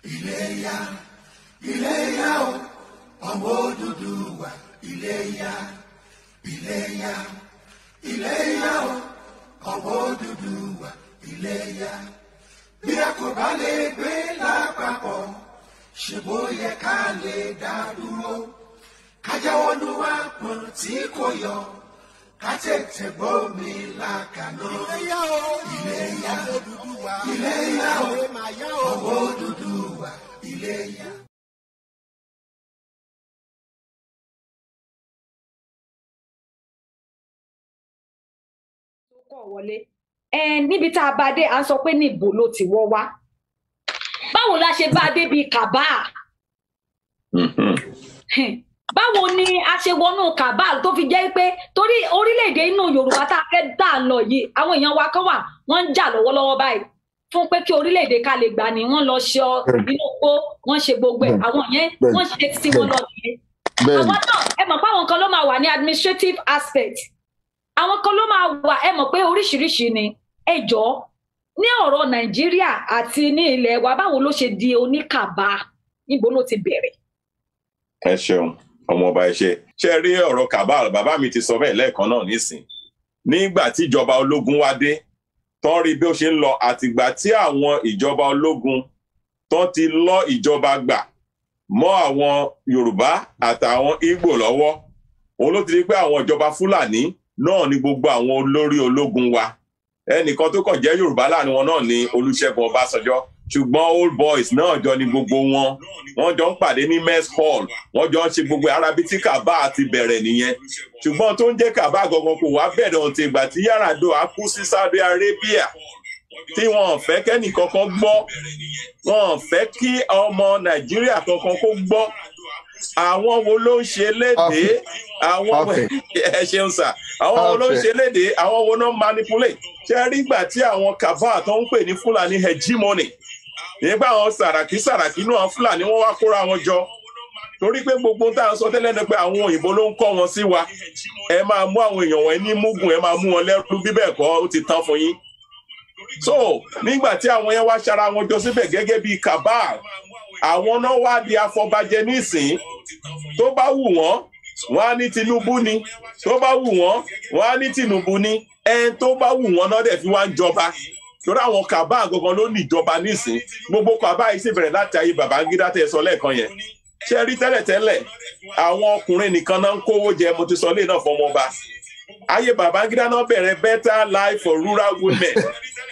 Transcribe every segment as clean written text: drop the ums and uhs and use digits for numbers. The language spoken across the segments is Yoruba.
Iléyá, Iléyá o, ọmọ Odùduwà. Iléyá, Iléyá, Iléyá o, ọmọ Odùduwà. Iléyá. Bí a kò bá lè gbé lápapọ̀, ṣe bó yẹ ká lè dá dúró. Ká jáwọ́ nú àpọ̀n tí kò yọ, ká tètè gbómi lákàná. Iléyá o, Iléyá, Iléyá o, ọmọ Odùduwà. Iléyá. Kọ̀ wọlé níbi tá a bá dé à ń sọ pé níbo ló ti wọ́ wá báwo la ṣe bá dé bíi kàbá báwo ni a ṣe wọnú kàbá tó fi jẹ́ pé torí orílẹ̀-èdè inú Yorùbá tá a fẹ́ dà lọ yìí àwọn èèyàn wa kan wà wọ́n ń jà lọ́wọ́lọ́wọ́ báyìí fún pé kí orílẹ̀-èdè ká lè gbà ní wọ́n lọ ṣe inú pó wọ́n ṣe gbogbo ẹ̀ àwọn yẹn wọ́n ṣe tí wọ́n lọ nìyẹn àwọn náà ẹ mọ̀ pé àwọn kan ló máa wà ní administrative aspect àwọn kan ló máa wà ẹ mọ̀ pé oríṣiríṣi ni ẹ jọ̀ọ́ ní ọ̀rọ̀ Nàìjíríà àti ní ilẹ̀ wa báwo ló ṣe di oníkàbá níbo ló ti bẹ̀rẹ̀. Ẹ ṣeun ọmọọba ẹ ṣe rí ọ̀rọ̀ kàbá bàbá mi ti sọ bẹ́ẹ̀ lẹ́ẹ̀kan náà nísìn nígbà tí ìjọba ológun wá dé tán rí bí ó ṣe ń lọ àtìgbà tí àwọn ìjọba ológun tán ti lọ ìjọba gbà mọ́ àwọn Yorùbá àtàwọn Ìgbò lọ́wọ́ òun ló ti di pé àwọn ìjọba Fúlàní náà ni gbogbo àwọn olórí ológun wa ẹnìkan tó kàn jẹ́ Yorùbá láàrin wọn náà ni Olúṣẹ́gun Ọbásanjọ́ ṣùgbọ́n old boys náà jọ ni gbogbo wọn jọ ń pàdé ní mess hall wọ́n jọ ń ṣe gbogbo arabi tí kàbá ti bẹ̀rẹ̀ nìyẹn ṣùgbọ́n tó ń jẹ́ kàbá gangan kò wá bẹ̀rẹ̀ ọ̀tẹ̀ ìgbà tí Yar'Adua kú sí Saudi Arabia tí wọn fẹ́ kẹ́nì kankan gbọ́ wọn fẹ́ kí ọmọ Nàìjíríà kankan kó gbọ́ àwọn wo ló ń ṣe léde àwọn ẹ ṣeun sà àwọn wo ló ń ṣe léde àwọn wo náà manipulate ṣe rí gbà tí àwọn kàbá tó ń pè ní Fúlàní hegemony nígbà àwọn sàràkí náà Fúlàní wọn wá kóra wọn jọ torí pé gbogbo tá à ń sọ tẹ́lẹ̀ ní pé àwọn òyìnbó ló ń kọ́ wọn sí wa ẹ máa mú àwọn èèyàn wọn ní múgùn ẹ máa mú wọn lẹ́rú bí bẹ́ẹ̀ kọ́ ó ti tán fún yín so nígbà tí àwọn yẹn wá ṣara wọn jọ síbẹ̀ gẹ́gẹ́ bíi kàbá àwọn náà wá di afọbajẹ nísìn tó bá wù wọ́n wọ́n á ní Tinubu ni tó bá wù wọ́n wọ́n á ní Tinubu ni ẹn tó bá wù wọ́n náà dẹ̀ fi wá ń jọba torí àwọn kàbá gangan ló ní ìjọba nísìn gbogbo kàbá yìí sì bẹ̀rẹ̀ láti ayé Babangida tẹ̀ sọ lẹ́ẹ̀kan yẹn ṣe rí tẹ́lẹ̀tẹ́lẹ̀ àwọn ọkùnrin nìkan náà ń kówó jẹ mo ti sọ lé náà fọmọba ayé Babangida náà bẹ̀rẹ̀ better life for rural women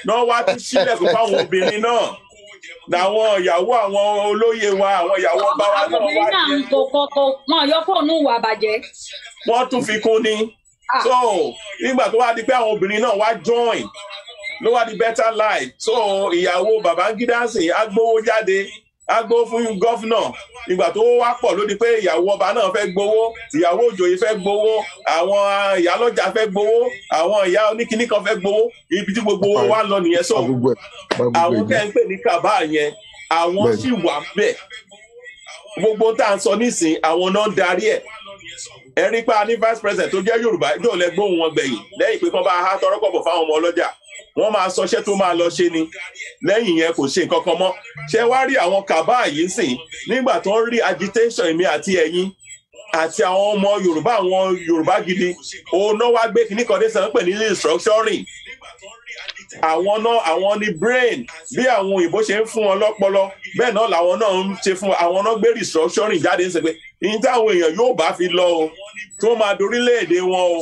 náà wá tún sílẹ̀kùn fáwọn obìnrin náà làwọn ìyàwó àwọn olóyè wa àwọn ìyàwó ọba wa náà wá jẹ wọn yọ fóònù wà bàjẹ́ wọ́n tún fi kún ni so nígbà tó wá di pé àwọn obìnrin náà wá join ló wá di better life so ìyàwó Babangida sìn agbówó jáde agbówó fún gọ́fúnà ìgbà tó wá pọ̀ ló di pé ìyàwó ọba náà fẹ́ gbowó ìyàwó òjòyè fẹ́ gbowó àwọn ìyálọ́jà fẹ́ gbowó àwọn ìyá oníkíní kan fẹ́ gbowó ibi tí gbogbo owó wá lọ nìyẹn so àwọn tẹ́ ń pè ní kàbá yẹn àwọn sì wà bẹ́ẹ̀ gbogbo tá à ń sọ nísìn àwọn náà ń darí ẹ̀ ẹ̀rí pa ní vice president tó jẹ́ Yorùbá ìjọ lẹ́gbóhùn wọn gbẹ̀yìn lẹ́yìn pé kán bá há tọrọkọ̀bọ̀ fáwọn ọmọ ọlọ́jà wọ́n máa sọṣẹ́ tó máa lọ ṣe ni lẹ́yìn yẹn kò ṣe nǹkan kan mọ́ ṣé wá rí àwọn kàbá yìí sìn nígbà tó ń rí agitation èmi àti ẹ̀yin àti àwọn ọmọ Yorùbá àwọn Yorùbá gidi òun náà wá gbé kíní kan dé sàn pè ní restructuring àwọn ní brain bí àwọn òyìnbó ṣe ń fún wọn lọ́pọlọ bẹ́ẹ̀ náà làwọn náà ń ṣe fún àwọn náà gbé restructuring jáde ń sọ pé ní táwọn èèyàn yóò bá fi lọ o tó máa dorílẹ̀-èdè wọn o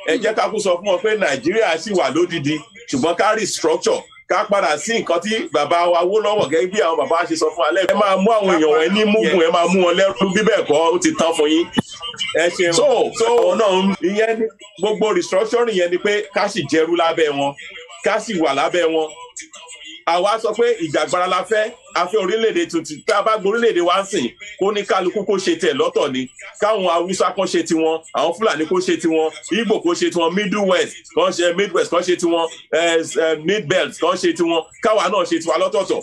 ẹ jẹ́ ká kú sọ fún wọn pé Nàìjíríà sì wà lódìdí ṣùgbọ́n ká restructure ká padà sí nǹkan tí bàbá wa Awólọ́wọ̀ gẹ́gẹ́ bí àwọn bàbá ṣe sọ fún alẹ́ ẹ máa mú àwọn èèyàn wọn ní múgùn ẹ máa mú wọn lẹ́rú bí bẹ́ẹ̀ kọ́ ó ti tán fún yín ẹ ṣeun so náà ìyẹn gbogbo restructuring yẹn ni pé ká sì jẹrú lábẹ́ wọn ká sì wà lábẹ́ wọn àwa sọ pé ìjàgbara la fẹ́ afẹ́ orílẹ̀-èdè tuntun tá a bá gbọ́ orílẹ̀-èdè wa ń sìn kó ní kálukú kó ṣe tẹ̀ lọ́tọ̀ ni káwọn Haúsá kan ṣe tiwọn àwọn Fúlàní kó ṣe tiwọn Ìgbò kó ṣe tiwọn Midwest kan ṣe tiwọn Mid-Belt kan ṣe tiwọn káwa náà ṣe tiwa lọ́tọ̀ọ̀tọ̀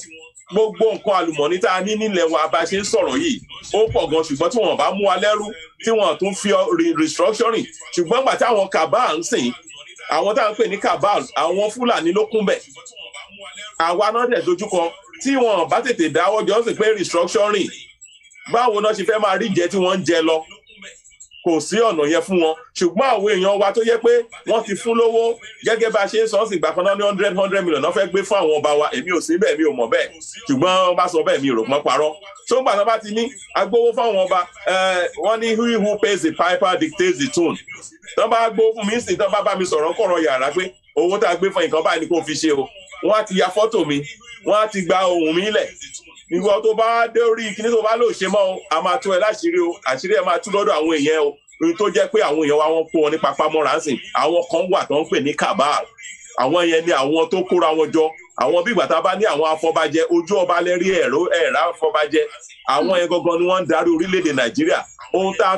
gbogbo nǹkan àlùmọ̀ọ́nì tá a ní nílẹ̀ wa bá ṣe ń sọ̀rọ̀ yìí ó pọ̀ gan ṣùgbọ́n tí wọ́n bá mú wa lẹ́rú tí wọ́n tún fi restructuring ṣùgbọ́n gbà táwọn kàbá ń sìn àwọn tá à ń pè ní cabal àwọn Fúlàní ló kún bẹ̀ àwa náà dẹ̀ dojúkọ tí wọn bá tètè dáwọ́ jọ sí pé restructuring báwo náà ṣe fẹ́ máa rí jẹ tí wọ́n ń jẹ lọ kò sí ọ̀nà yẹn fún wọn ṣùgbọ́n àwọn èèyàn wa tó yẹ pé wọ́n ti fún lówó gẹ́gẹ́ bá a ṣe ń sọ sí ìgbà kan náà ní 100 million náà fẹ́ gbé fún àwọn ọba wa èmi ò sí bẹ́ẹ̀ mi ò mọ̀ bẹ́ẹ̀ ṣùgbọ́n wọ́n bá sọ bẹ́ẹ̀ mi ò rò pọ́n parọ́ tó ń gbà náà bá ti ní agbówó fáwọn ọba wọ́n ní who pays the piper dictates the tune tó bá gbó fún mi sí tó bá bá mi sọ̀rọ̀ kọ̀rọ̀ yàrá pé owó tá a gbé fún nǹkan báyìí ni kò fi ṣe o wọ́n á ti ya fọ́tò mi wọ́n á ti gba ohùn mi lẹ̀ ìwọ tó bá dé orí kíní tó bá lò ṣe mọ́ o a máa tú ẹ láṣìírí o àṣírí ẹ máa tú lọ́dọ̀ àwọn èèyàn o ohun tó jẹ́ pé àwọn èèyàn wa wọ́n kó wọn ní papámọ́ra ń sìn àwọn kan wà tó ń pè ní cabal àwọn yẹn ni àwọn tó kóra wọn jọ àwọn bí ìgbà tá a bá ní àwọn afọbajẹ ojú ọba lẹ́rí ẹ̀rá afọbajẹ àwọn yẹn gangan ni wọ́n ń darí orílẹ̀-èdè Nàìjíríà ohun tá a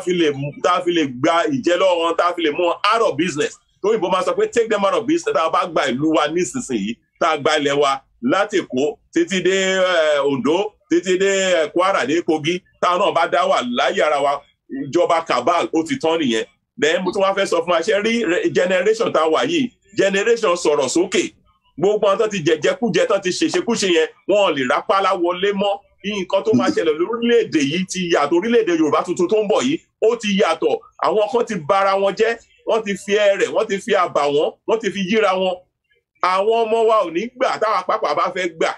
fi lè gba ìjẹ́lọ́ wọn tá a fi lè mú wọn out of business tó ìbò máa sọ pé take them out of business tá a bá gba ìlú wa nísinsìnyí tá a gba ilẹ̀ wa láti Èkó títí dé Oǹdó títí dé Kwara dé Kogi táwọn náà bá dá wà láyé ara wa ìjọba cabal ó ti tán nìyẹn then mo tún wá fẹ́ sọ fún wa ṣe rí generation tá a wà yìí generation sọ̀rọ̀ sókè gbogbo àwọn tó ti jẹjẹkújẹ tó ti ṣèṣekúṣe yẹn wọn ò lè rápálá wọlé mọ́ nǹkan tó máa ṣẹlẹ̀ lórílẹ̀‐èdè yìí ti yàtọ̀ orílẹ̀‐èdè Yorùbá tuntun tó ń bọ̀ yìí ó ti yàtọ̀ àwọn kan ti bara wọn jẹ́ wọ́n ti fi ẹrẹ̀ wọ́n ti fi àbàwọ́n wọ́n ti fi yíra wọn àwọn ọmọ wa ò ní gbà táwọn àpapọ̀ bá fẹ́ gbà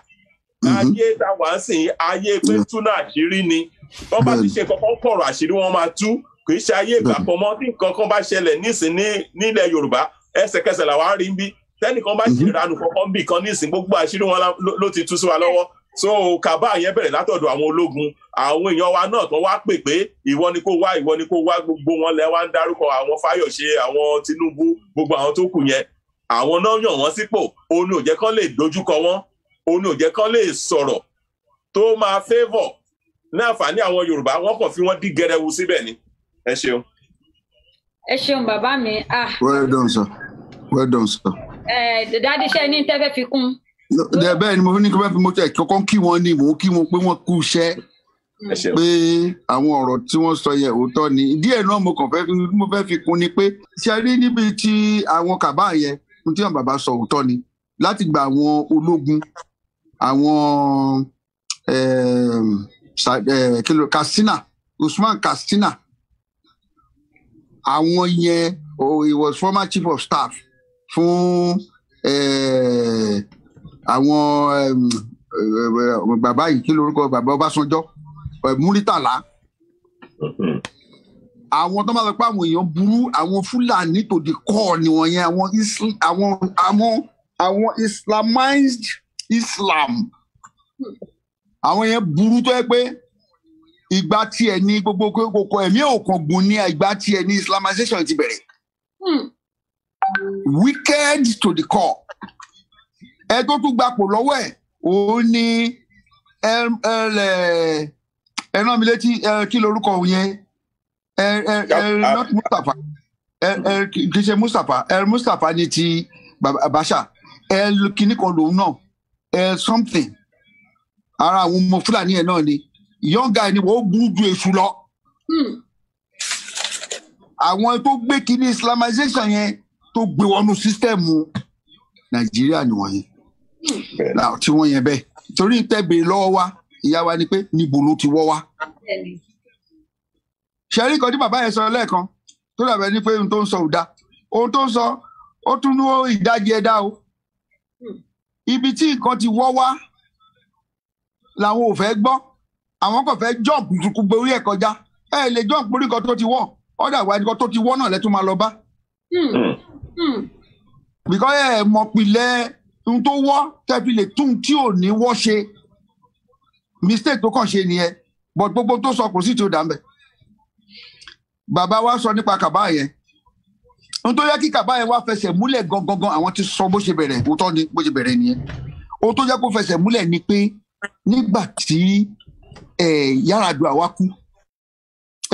ayé táwa ń sìn ayé pé túnà àṣírí ni wọ́n bá ti ṣe kankan kọ̀rọ̀ àṣírí wọn máa tú kì í ṣe ayé ìgbà kan mọ́ tí nǹkan kan bá ṣẹlẹ̀ nísìn nílẹ̀ Yorùbá ẹsẹ̀kẹsẹ̀ làwa ń rí bí tẹ́nìkan bá ṣe ìranù kankan bí kan nísìn gbogbo àṣírí wọn ló ti tú sí wa lọ́wọ́ so kàbá yẹn bẹ̀rẹ̀ látọ̀dọ̀ àwọn ológun àwọn èèyàn wa náà tó wá pè pé ìwọ ni kó wá gbogbo wọn lẹ wá ń dárúkọ àwọn Fáyọ̀ṣe àwọn Tinubu gbogbo àwọn tó kù yẹn àwọn náà yàn wọ́n sípò òun ò jẹ́ kán lè dojúkọ wọn òun ò jẹ́ kán lè sọ̀rọ̀ tó máa favour ní àǹfààní àwọn Yorùbá wọn kàn fi wọ́n dí gẹrẹwu síbẹ̀ ni ẹ ṣeun. ẹ ṣeun bàbá mi. well done sir well done sir. dàdí iṣẹ́ ní tẹ́fẹ́ fi kún. bẹ́ẹ̀ ni mo fi ní kí wọ́n fi mo tẹ̀ kọ́kọ́ kí wọ́n ní mò ń kí wọn pé wọ́n kú iṣẹ́ pé àwọn ọ̀rọ̀ tí wọ́n sọ yẹ òótọ́ ni díẹ̀ náà mo kàn fẹ́ fi kún ni pé ṣe rí níbi tí àwọn kàbá yẹn tí wọn bàbá sọ òótọ́ ni láti gba àwọn ológun àwọn Katsina Usman Katsina àwọn yẹn he was former chief of staff fún àwọn bàbá yìí kí lórúkọ bàbá Ọbásanjọ́ Múrítàlá àwọn tó máa lọ pé àwọn èèyàn burú àwọn Fúlàní tó di kọ́ ni wọ́n yẹn àwọn Islamized Islam àwọn yẹn burú tó yẹ pé ìgbà tiẹ̀ ní gbogbo kókó ẹ̀mí òkàngùn ní ìgbà tiẹ̀ ní Islamization ti bẹ̀rẹ̀ wicked to the core ẹ tó tún gbapò lọ́wọ́ ẹ̀ òun ni ẹ rán mi létí kí lorúkọ yẹn not Mustapha kì í ṣe Mustapha ní ti Abacha kìíní kan lòun náà something ara àwọn ọmọ Fúlàní ẹ̀ náà ni young guy ni wọ́n burú ju èṣù lọ àwọn tó gbé kíní Islamization yẹn tó gbé wọnú sísítẹ́ẹ̀mù Nàìjíríà ni wọ́n yẹn tí wọ́n yẹn bẹ́ẹ̀ torí tẹ́bìrì lọ́wọ́ wa ìyá wa ni pé níbo ló ti wọ́ wá. ṣẹ́rí kan tí bàbá yẹn sọ lẹ́ẹ̀kan tó dàbẹ̀ ní pé ohun tó ń sọ ò dá ohun tó ń sọ ó tún ní ìdajì ẹ̀dá o ibi tí nǹkan ti wọ́ wá làwọn ò fẹ́ gbọ́ àwọn kò fẹ́ jọ́ọ̀pù tukú borí ẹ̀ kọjá ẹ lè jọ́ọ̀pù borí nǹkan tó ti wọ́ ọ̀dà wa nǹkan tó ti wọ́ náà lẹ́tún máa lọ bá. bìkọ́ ẹ mọ̀ pilẹ̀ ohun tó wọ́ tẹ́bi lè tún tí ò ní wọ́ ṣe mistake tó kàn ṣe nìyẹn but gbogbo tó sọ kò sí tí ó dà ń bẹ̀. bàbá wa sọ nípa kàbá yẹn ohun tó yẹ kí kàbá yẹn wá fẹsẹ̀ múlẹ̀ gangan àwọn ti sọ bó ṣe bẹ̀rẹ̀ òótọ́ ni bó ṣe bẹ̀rẹ̀ nìyẹn ohun tó yẹ kó fẹsẹ̀ múlẹ̀ ni pé nígbà tí Yar'Adua wá kú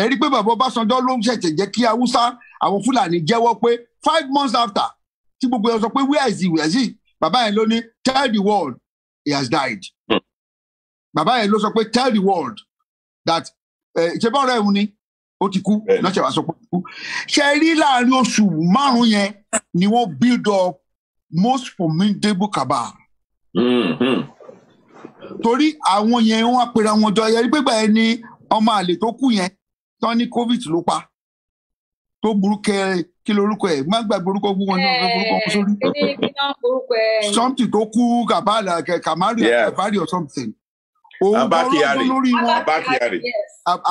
ẹ rí i pé bàbá Ọbásanjọ́ ló ń ṣẹ̀ṣẹ̀ jẹ́ kí Haúsá àwọn Fúlàní jẹ́wọ́ pé 5 months after tí gbogbo ẹ̀ sọ pé where is he bàbá yẹn ló ní tell the world he has died bàbá yẹn ló sọ pé tell the world that ṣe bá ọ̀rẹ́ òun ni ó ti kú lọ́sẹ̀ wá sọ pé ó ti kú ṣe rí láàrin oṣù 5 yẹn ni wọ́n build up most formidable cabal. Torí àwọn yẹn wọ́n á pera wọn jọ yẹrí pé gbà ẹni ọmọ àlè tó kú yẹn tán ní covid ló pa tó burúkẹ kí lorúkọ ẹ má gbàgbé orúkọ gbogbo wọn ní orúkọ wọn sórí something tó kú Kamari or something. Abakiyari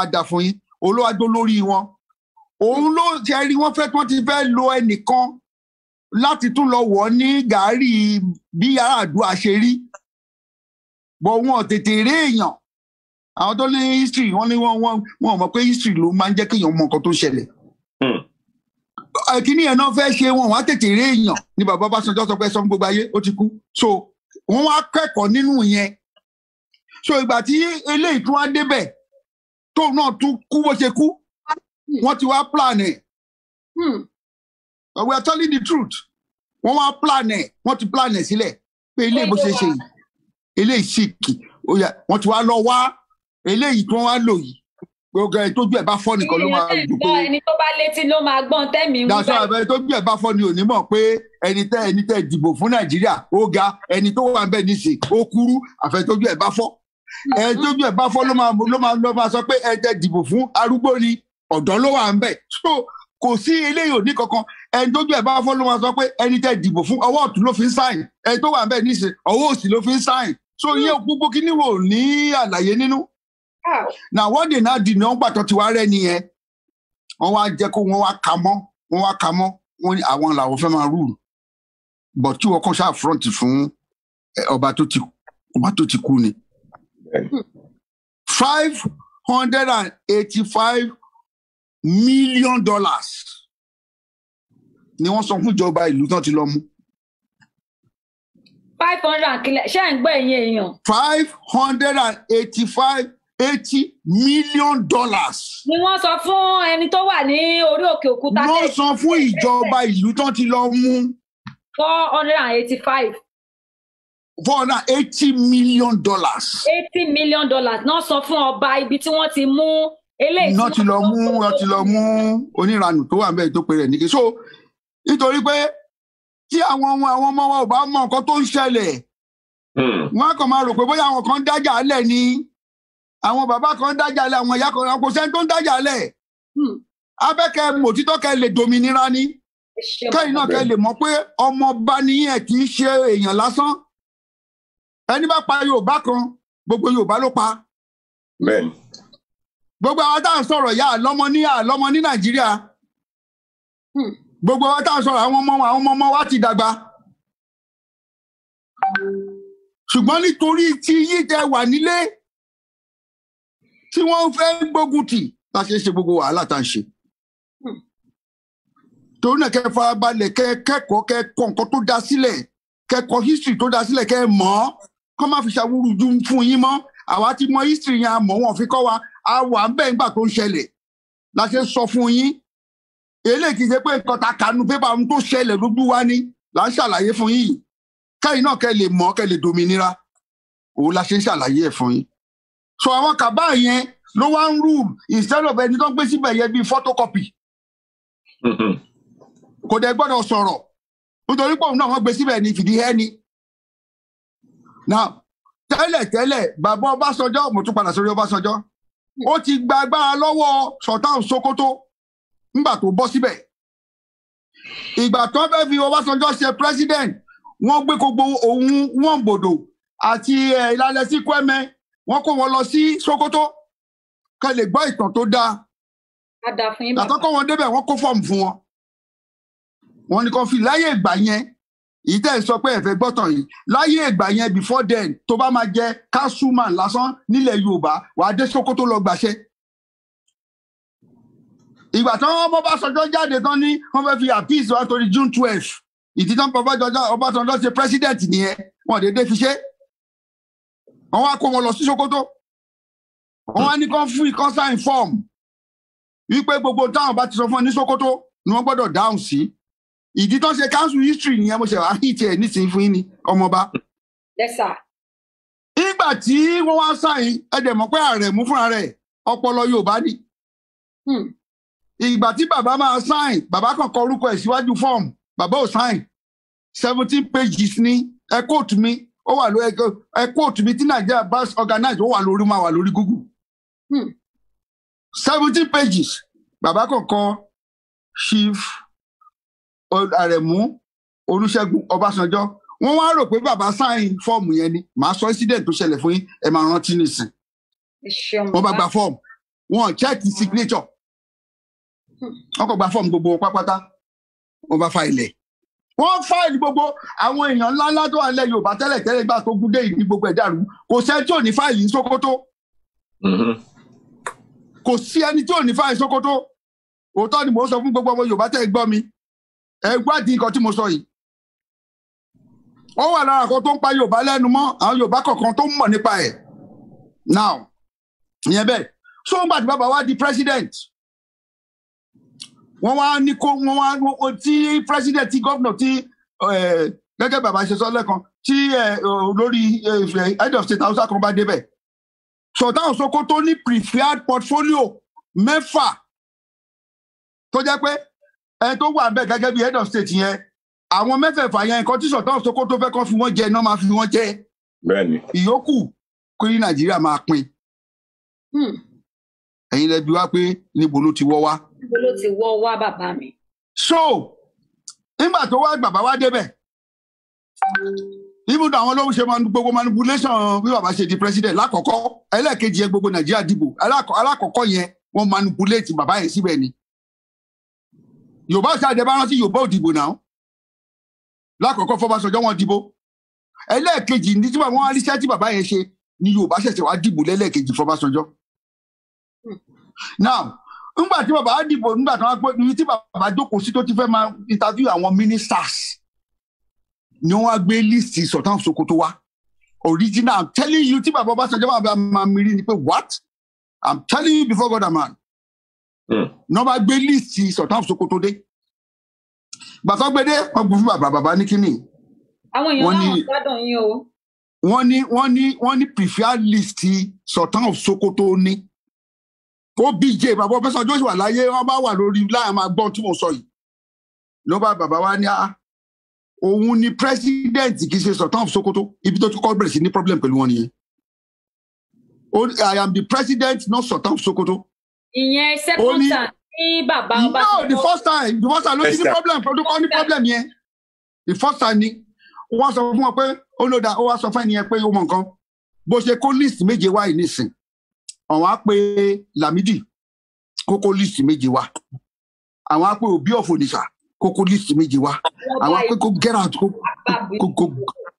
àdàfọyín olówájú lórí wọn òun ló ṣe rí wọn fẹ́ tí wọ́n ti fẹ́ lo ẹnìkan láti tún lọ wọ̀ ní gàárì bí Yar'Adua ṣe rí bọ̀ wọn tètè rí èèyàn àwọn tó ní history wọn ní wọn mọ̀ pé history ló máa ń jẹ́ kéèyàn mọ nǹkan tó ṣẹlẹ̀ kíní ẹ̀ náà fẹ́ ṣe wọn wá tètè rí èèyàn ní bàbá Ọbásanjọ́ sọ pé sọ gbogbo ayé ó ti kú so wọn wá kẹ́kọ̀ọ́ nínú yẹn so ìgbà tí eléyìí tún wá débẹ̀ tó náà tún kú bó ṣe kú wọ́n ti wá plan ẹ̀ we are telling the truth wọ́n wá plan ẹ̀ wọ́n ti plan ẹ̀ sílẹ̀ pé eléyìí bó ṣe ṣe yìí eléyìí síkì wọ́n ti wá lọ wá eléyìí tí wọ́n wá lò yìí gbogbo ẹ̀ tójú ẹ̀ bá fọ́ nìkan ló máa dùn pé ẹni tó bá létí ló máa gbọ́n tẹ́mi ń gbà. dáṣọ àbẹ tójú ẹ̀ bá fọ́ ni ò ní mọ̀ pé ẹni tẹ́ dìbò fún Nàìjíríà ó ga ẹni tó wà ń bẹ̀ nísìn ó kúrú àfẹ tójú ẹ̀ bá fọ́ ẹni tójú ẹ̀ bá fọ́ ló máa sọ pé ẹ tẹ́ dìbò fún arúgbó ni ọ̀dọ́ ló wà ń bẹ̀ so kò sí eléyìí òní kankan ẹni tójú ẹ̀ bá fọ́ ló máa sọ pé ẹni tẹ́ dìbò fún ọwọ́ ọ̀tún ló fi ń sáìn ẹni tó wà ń bẹ̀ nísìn ọwọ́ òsì ló fi ń sáìn so ìyẹn gbogbo kíní wò ní àlàyé nínú. Now what they now did náà gbàtọ́ ti wá rẹ́ nìyẹn wọ́n wá jẹ́ kó wọ́n wá ka mọ́ wọ́n ní àwọn làwọn fẹ́ máa rúùlù but tí wọ́n kàn ṣáà front fún ọba tó ti kú ni. $585 million ni wọ́n san fún ìjọba ìlú tán ti lọ mú. 500 kílẹ̀ ṣé ń gbọ́ ẹ̀yin èèyàn. $580 million. Ni wọ́n sọ fún ẹni tó wà ní orí òkè òkúta. Wọ́n san fún ìjọba ìlú tán ti lọ mú. 485. $480 million. $80 million náà sọ fún ọba ibi tí wọ́n ti mú eléyìí. Wọ́n ti lọ mú oníranù tó wà ń bẹ̀ tó pe rẹ̀ nìkan. So nítorí pé tí àwọn ọmọ wa ò bá mọ nǹkan tó ń ṣẹlẹ̀ wọ́n kàn máa rò pé bóyá àwọn kan dájà lẹ̀ ni àwọn bàbá kan dájà lẹ̀ àwọn ìyá kan kò sẹ́ni tó ń dájà lẹ̀ abẹ́kẹ́ mòtítọ́ kẹ́ lè dominira ni kẹ́yìn náà kẹ́ lè mọ̀ pé ọmọọba ni ẹ̀ kì í ṣe èèyàn lásán ẹni bá pa Yorùbá kan gbogbo Yorùbá ló pa gbogbo àwọn táwọn sọ̀rọ̀ yá àlọ́mọ ní Nàìjíríà gbogbo wa tá a sọ̀rọ̀ àwọn ọmọ wa ti dàgbà ṣùgbọ́n nítorí tí yìí tẹ wà nílé tí wọ́n fẹ́ gbógun tì la ṣe gbogbo wàhálà tá a ṣe torí náà kẹ́ farabalẹ̀ kẹ́kọ̀ọ́ kẹ́kọ̀ọ́ nǹkan tó dá sílẹ̀ kẹ́kọ̀ọ́ history tó dá sílẹ̀ kẹ́ mọ̀ kọ́ má fi ṣàwúrúju fún yín mọ́ àwa ti mọ̀ history yẹn àmọ́ wọn fi kọ́ wa a wà bẹ́ẹ̀ nígbà tó ń ṣẹlẹ̀ la ṣe sọ fún yín eléyìí kì í ṣe pé nǹkan ta kànú pépà ohun tó ṣẹlẹ̀ lójú wa ni là ń ṣàlàyé fún yín kẹ́yìn náà kẹ́ lè mọ̀ kẹ́ lè dominira òun la ṣe ń ṣàlàyé ẹ̀ fún yín so àwọn kàbá yẹn ló wá ń rule instead of ẹni tó ń gbé síbẹ̀ yẹn bíi photocopy kò dẹ̀ gbọ́dọ̀ sọ̀rọ̀ nítorí pé òun náà wọ́n gbé síbẹ̀ ní fìdí ẹni now tẹ́lẹ̀ bàbá Ọbásanjọ́ mo tún padà sórí Ọbásanjọ́ ó ti gba agbára lọ́wọ́ Sultan Sokoto nígbà tó bọ́ síbẹ̀ ìgbà tó fẹ́ fi Ọbásanjọ́ ṣe president wọ́n gbé gbogbo òun wọ́n gbòdò àti ìlànà sí Kwẹ́mẹ́ wọ́n kó wọn lọ sí Sokoto ká lè gbọ́ ìtàn tó dáa àtọ́kọ́ wọn débẹ̀ wọ́n kó fọ́ọ̀mù fún wọn wọ́n ní kó fi láyé ìgbà yẹn èyí tẹ́ ẹ̀ sọ pé ẹ̀fẹ̀ gbọ́tàn yìí láyé ìgbà yẹn before then tó bá máa jẹ councilman lásán nílẹ̀ Yorùbá wàá dé Sokoto lọ gbàṣẹ ìgbà tí wọ́n Ọbásanjọ́ jáde tán ní wọ́n fẹ́ fi appease wa torí June 12 ìdí tán Ọbásanjọ́ ṣe president nìyẹn wọ́n dédé fi ṣe wọ́n wá kó wọn lọ sí Sokoto wọ́n wá ní kán sign form wípé gbogbo táwọn bá ti sọ fún ẹ ní Sokoto ni wọ́n gbọ́dọ̀ dáhùn sí ìdí tán ṣe council history nìyẹn mo ṣe wá hit ẹ nísìnyí fún yín ní ọmọọba. Yes sir. ìgbà tí wọ́n wá sign ẹ dẹ̀ mọ̀ pé Àrẹ̀mú fúnra rẹ̀ ọpọlọ Yorùbá ni. ìgbà tí bàbá máa sign bàbá kan kọ orúkọ ẹ̀ síwájú fọ́ọ̀mù bàbá ò sign 17 pages ní ẹ quote mi ó wà lórí ẹ quote mi tí Nàìjíríà bá organize ó wà lórí máa wà lórí Google 17 pages bàbá kan kọ Chief Aremu Olúṣẹ́gun Ọbásanjọ́ wọ́n wá rò pé bàbá sign fọ́ọ̀mù yẹn ni màá sọ incident tó ṣẹlẹ̀ fún yín ẹ máa rántí nìsín wọ́n bá gba fọ́ọ̀mù wọ́n check signature wọ́n kò gba fọ́ọ̀mù gbogbo wọn pátápátá wọ́n bá fáìlì wọ́n fáìlì gbogbo àwọn èèyàn ńláńlá tó wà nílẹ̀ Yorùbá tẹ́lẹ̀ gbà tó gúdé ìdí gbogbo ẹ̀ dàrú kò sẹ́ni tí ò ní fáìlì ní Sókótó kò sí ẹni tí ò ní fáìlì Sókótó òótọ́ ni mò ń sọ fún gbogbo ọmọ Yorùbá tẹ́ ẹ gbọ́ mi ẹ gbádìí nǹkan tí mo sọ yìí ó wà lára kan tó ń pa Yorùbá lẹ́nu mọ́ àwọn Yorùbá kọ̀ọ̀kan tó ń mọ̀ nípa ẹ̀ now ìyẹn bẹ́ẹ̀ so ń gbà tí bàbá wa di president wọ́n wá ní kó wọ́n wá tí president tí governor tí gẹ́gẹ́ bàbá ṣe sọ lẹ́kan tí lórí head of state Hausa kan bá débẹ̀ Sultan Sokoto ní preferred portfolio 6 tó jẹ́ pé ẹni tó wà bẹ́ẹ̀ gẹ́gẹ́ bí head of state yẹn àwọn 6 yẹn nǹkan tí Sultan Sokoto fẹ́ kọ́ fi wọ́n jẹ náà máa fi wọ́n jẹ bẹ́ẹ̀ni ìyókù kó ní Nàìjíríà máa pín ẹ̀yin lẹ bi wá pé níbo ló ti wọ́ wá. níbo ló ti wọ́ wá bàbá mi. so nígbà tó wá bàbá wá débẹ̀ ibùdó àwọn ló ń ṣe gbogbo manipulation bí bàbá ṣe di president lákọ̀ọ́kọ́ ẹlẹ́ẹ̀kejì yẹn gbogbo Nàìjíríà dìbò alákọ̀ọ́kọ́ yẹn wọ́n manipulate bàbá yẹn síbẹ̀ ni Yorùbá ṣáàjẹ bá rántí Yorùbá ò dìbò náà lákọ̀ọ́kọ́ Fọbásanjọ́ wọn dìbò ẹlẹ́ẹ̀kejì ní tí wọ́n wá ríṣẹ́ tí bàbá yẹn ṣe ni Yorùbá ṣẹ̀ṣẹ̀ wá dìbò lẹ́lẹ́ẹ̀kejì Fọbásanjọ́ now nígbà tí bàbá dìbò nígbà tí wọ́n pé ní tí bàbá jókòó sí tó ti fẹ́ máa interview àwọn ministers ni wọ́n á gbé list Sultan Sokoto wá original I'm telling you tí bàbá Ọbásanjọ́ máa mìírí ni pé what I'm telling you before God and man náà bá gbé list Sultan Sokoto dé bàtà gbédé wọ́n gbé fún bàbá ní kínní. àwọn èèyàn náà gbádùn yín o. wọ́n ní preferred list Sultan of Sokoto ní ó bíjẹ bàbá Ọbásanjọ́ sì wà láyé wọ́n bá wà lórí láì máa gbọ́n tí mo sọ yìí ló bá bàbá wa ní òun ni president kì í ṣe Sultan of Sokoto ibi tó ti kọ́ bẹ̀rẹ̀ sí ní problem pẹ̀lú wọn nìyẹn I am the president not Sultan of Sokoto. ìyẹn second time ní bàbá Ọbásanjọ́. no the first time ló ti ní problem tó kọ́ ní problem yẹn the first time ni wọ́n sọ fún wọn pé ó ló dá ó wá sọ fún ẹnìyẹn pé ó mọ nǹkan bó ṣe kó list méje wá yìí nísìn àwọn á pé Lamidi kókó list méje wá àwọn á pé Obi of Onitsha kókó list méje wá àwọn á pé kó get out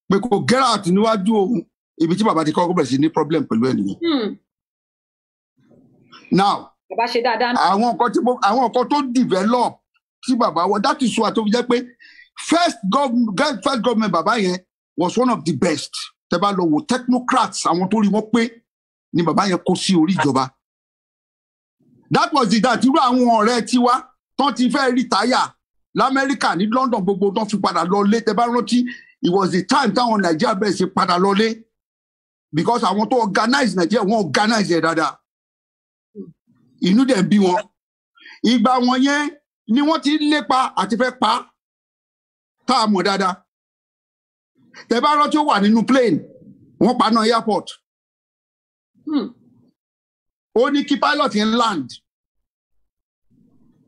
pé kó get out níwájú òun ibi tí bàbá ti kọ́ bẹ̀rẹ̀ sí ní problem pẹ̀lú ẹnìyẹn. now bàbá ṣe dáadáa. àwọn nǹkan tó develop tí bàbá wọ that is why tó fi jẹ́ pé first government bàbá yẹn was one of the best tẹ́ bá lọ wò technocrats àwọn tó rí wọn pé ni bàbá yẹn kó sí orí ìjọba that was the that irú àwọn ọ̀rẹ́ tiwa tán ti fẹ́ rìtáyà lamẹ́ríkà ní London gbogbo tán fi padà lọlé tẹ́ bá rántí it was the time táwọn Nàìjíríà bẹ̀rẹ̀ sí padà lọlé because àwọn tó organize Nàìjíríà wọ́n organize ẹ̀ dáadáa inú dẹ̀ bí wọn ìgbà wọn yẹn ni wọ́n ti lépa àti fẹ́ pa tá a mọ̀ dáadáa tẹ́ bá rántí ó wà nínú plane wọ́n pa náà airport ó ní kí pilot yẹn land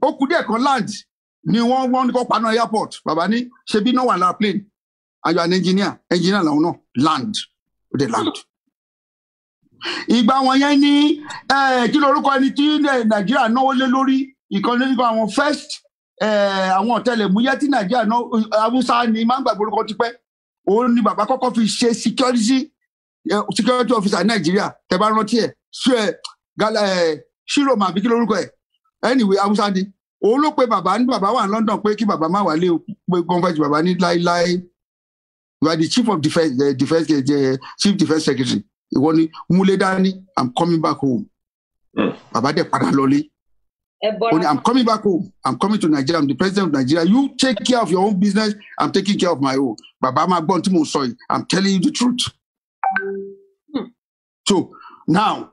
ó kú díẹ̀ kan land ni wọ́n ní kó pa náà airport bàbá ní ṣebí náà wà lára plane ayọ̀ an engineer làwọn náà land ó dẹ̀ land. ìgbà wọn yẹn ní kí lorúkọ ẹni tí Nàìjíríà náwó lé lórí ìkànnì nípa àwọn first àwọn ọ̀tẹlẹ̀múyẹ́ tí Nàìjíríà náà Haúsá ni máa ń gbàgbé orúkọ tipẹ́ òun ni bàbá kọ́kọ́ fi ṣe security officer Nàìjíríà tẹ́ bá rántí ẹ̀ ṣírò màbí kí lorúkọ ẹ̀ anyway Haúsá ni òun ló pe bàbá ní bàbá wà London pé kí bàbá má wálé o pé conference bàbá ní láíláí you are the chief of defence chief defence secretary ìwọ ni múlé dání I'm coming back home bàbá dẹ̀ padà lọlé I'm coming back home I'm coming to Nigeria I'm the president of Nigeria you take care of your own business I'm taking care of my own bàbá máa gbọ́n tí mo sọ yìí I'm telling you the truth so now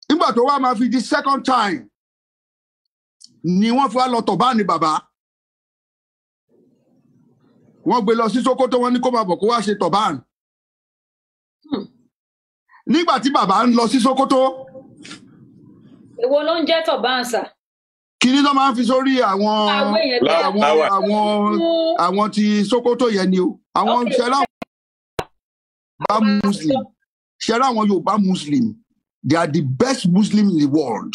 nígbà tó wá máa fi di second time ni wọ́n fi wá lọ tọ̀báànì bàbá. Wọ́n gbé lọ sí Sókótó, wọ́n ní kó máa bọ̀ kó wá ṣe tọ̀báànì. Nígbà tí bàbá ń lọ sí Sókótó. Èwo ló ń jẹ́ tọ̀báǹsà? Kìíní tó máa ń fi sórí àwọn ti Sókótó yẹn ni o. Àwọn ṣẹlá àwọn Yorùbá Muslim, they are the best Muslim in the world.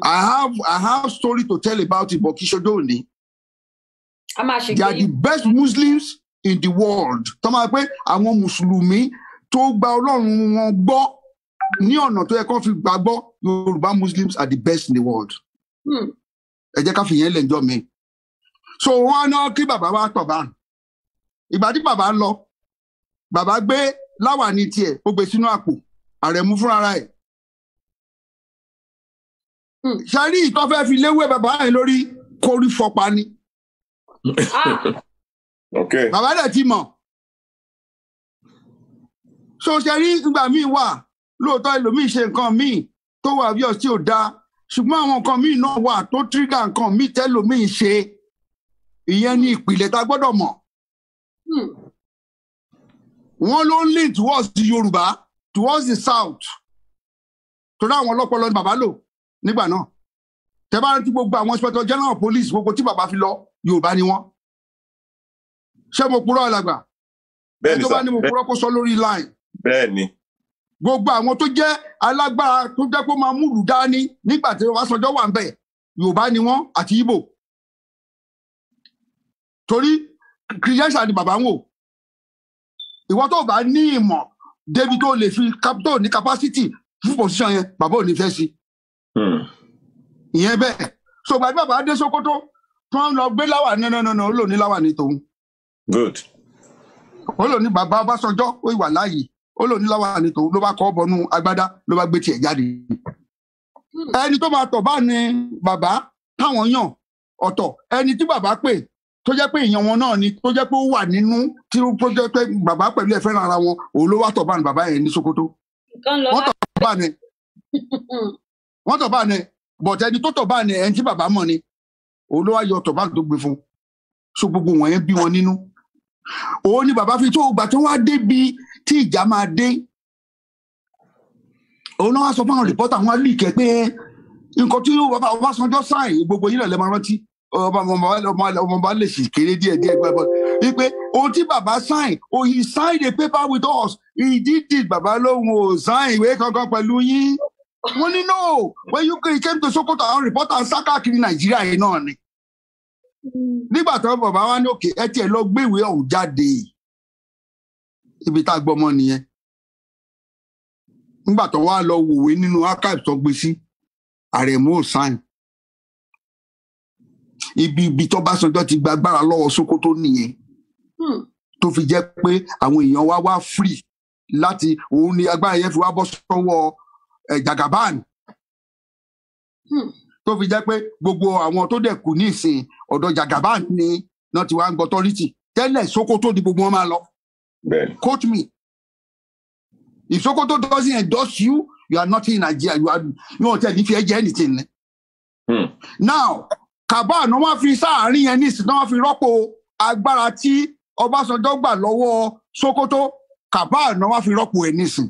I have story to tell about it, but Kishodo òní. They are the best Muslims in the world. Tó máa pé àwọn Mùsùlùmí tó gba Ọlọ́run wọn gbọ́ ní ọ̀nà tó yẹ kó fi gbàgbọ́, Yorùbá Muslims are the best in the world. Ẹ jẹ́ ká fi yẹn lẹ́jọ́ mi. So wọ́n ná kí bàbá wa tọ̀báànì. Ìgbà tí bàbá lọ, bàbá gbé láwàní tiẹ̀, ó gbé sínú àpò, Àrẹ̀mú fúnra ẹ̀. Ṣárí ìtọ́ fẹ́ fi léwé bàbá yẹn lórí kórí fọpa ni. Bàbá dẹ̀ ti mọ̀. So ṣárí ìgbà míì wà, lóòótọ́ ẹlòmíì ṣe nǹkan míì tó wà bí ọtí ò dáa, ṣùgbọ́n àwọn nǹkan míì náà wà tó tírígà nǹkan míì tẹ́lòmíì ṣe. Ìyẹn ni ìpìlẹ̀ tá a gbọ́dọ̀ mọ̀. Wọ́n ló ń lead towards the Yorùbá, towards the South. Torí àwọn ọlọ́pọlọ ni bàbá lò nígbà náà. Tẹ́ bá rántí gbogbo àwọn inspector general of police gbogbo tí bàbá fi lọ, Yorùbá ni wọ́n. Ṣé mo purọ́ alàgbà? Bẹ́ẹ̀ni sà. Tó bá ní mo purọ́ kó sọ lórí line. Bẹ́ẹ̀ni. Gbogbo àwọn tó jẹ́ alágbára tó jẹ́ kó máa múlù dání nígbà tí Ọbásanjọ́ wà ń bẹ̀, Yorùbá ni wọ́n àti Ìgbò. Torí credential ni bàbá ń wò. Ìwọ tó bá ní ìmọ̀ débi tó lè fi tó ní capacity fún position yẹn, bàbá ò ní fẹ́ sí. Ìyẹn bẹ́ẹ̀. So bàbá dé Sókótó tó ń lọ gbé láwàní no ó lò ní láwàní tòun. Good. Ó lò ní bàbá Ọbásanjọ́ ó ìwà láàyè, ó lò ní láwàní tòun, ló bá kọ́ bọnú agbádá, ló bá gbé tiẹ̀ jáde. Ẹni tó máa tọ̀báànì bàbá táwọn yàn ọ̀tọ̀, ẹni tí bàbá pè tó jẹ́ pé èèyàn wọn náà ni, tó jẹ́ pé ó wà nínú tí ó jẹ́ pé bàbá pẹ̀lú ẹ̀ fẹ́ràn ara wọn, òun ló wá tọ̀báànì bàbá yẹn ní Sókótó. Wọ́n tọ̀báànì bọ̀tẹ́ ẹni tó tọ̀báànì ẹni tí bàbá mọ̀ ni, òun ló wá yọ tọ̀báànì tó gbé fún. So gbogbo wọn yẹn bí wọn nínú. Òun ni bàbá fi tó gbà tó wá débi tí ìjà máa dé. Òun náà wá sọ fún àwọn rìpọ́tà wọn líkẹ́ pé nǹkan tí Ọbásanjọ́ sáìn gbogbo yìí lẹ̀ máa rántí. Ọmọ lè sì kéré díẹ̀ gbẹbọ wípé ohun tí bàbá sign he signed a paper with us, he did it. Bàbá lóhun ò sign ìwé kankan pẹ̀lú yín. Wọ́n ní no, when you came to Sokoto àwọn reporter sá káàkiri Nàìjíríà yìí náà ni. Nígbà tó bàbá wa ní òkè ẹ tiẹ̀ lọ gbé ìwé ọ̀hún jáde, ibi tá a gbọ́ mọ́ nìyẹn. Nígbà tó wá lọ wòwe nínú archive tó gbé sí, Àrẹ̀mú ò sign. Ibi tó Ọbásanjọ́ ti gba agbára lọ́wọ́ Sókótó nìyẹn. Tó fi jẹ́ pé àwọn èèyàn wá free láti òun ni agbára yẹn fi wá bọ́ sọ́wọ́ Jagaban. Tó fi jẹ́ pé gbogbo àwọn tó dẹ̀ kù ní ìsìn ọ̀dọ̀ Jagaban ni náà ti wá ń gbọ́ authority. Tẹ́lẹ̀ Sókótó ni gbogbo wọn máa lọ. Quote me. If Sokoto doesn't endorse you, you are not in Nigeria. You won't tell if you get anything. Now, Kabal náà wọ́n fi sáàárín yẹn ní ìsìn náà wọ́n fi rọ́pò agbára tí Ọbásanjọ́ gbà lọ́wọ́ Sókótó. Kabal náà wọ́n fi rọ́pò ẹ̀ ní ìsìn.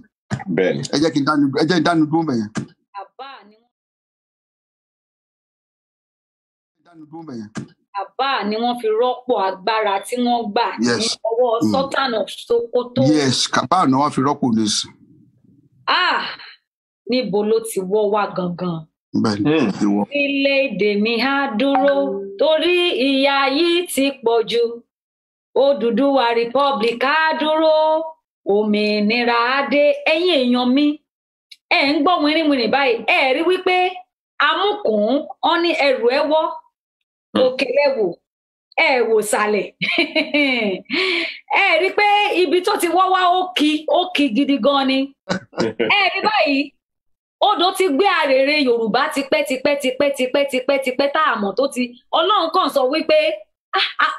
Ẹ jẹ́ kí n dánu dúró bẹ̀yẹn. Kabal ni wọ́n fi rọ́pò agbára tí wọ́n gbà ní ọwọ́ Sultan of Sokoto. Yes, Kabal náà wọ́n fi rọ́pò ní ìsìn. Níbo ló ti wọ́ wá gangan? Orílẹ̀-èdè mi á dúró torí ìyà yìí ti pọ̀ jù. Odùduwà Republic á dúró, òmìnira á dé. Ẹ̀yin èèyàn mi, ẹ ń gbọ́ wìrìwìrì báyìí, ẹ rí wípé amúkùn ọ́ ní ẹrù ẹ wọ́, òkèlè wò, ẹ wò sàlẹ̀. Ẹ rí pé ibi tó ti wọ́ wá ó kí gidi gan ni. Ẹ rí báyìí. Odò ti gbé àrèrè Yorùbá tipẹ́ tá a mọ̀ tó ti Ọlọ́run kàn sọ wípé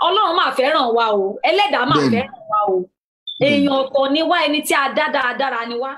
Ọlọ́run máa fẹ́ràn wa o, Ẹlẹ́dàá máa fẹ́ràn wa o, èèyàn ọ̀tọ̀ ni wá, ẹni tí a dá dáradára ni wá.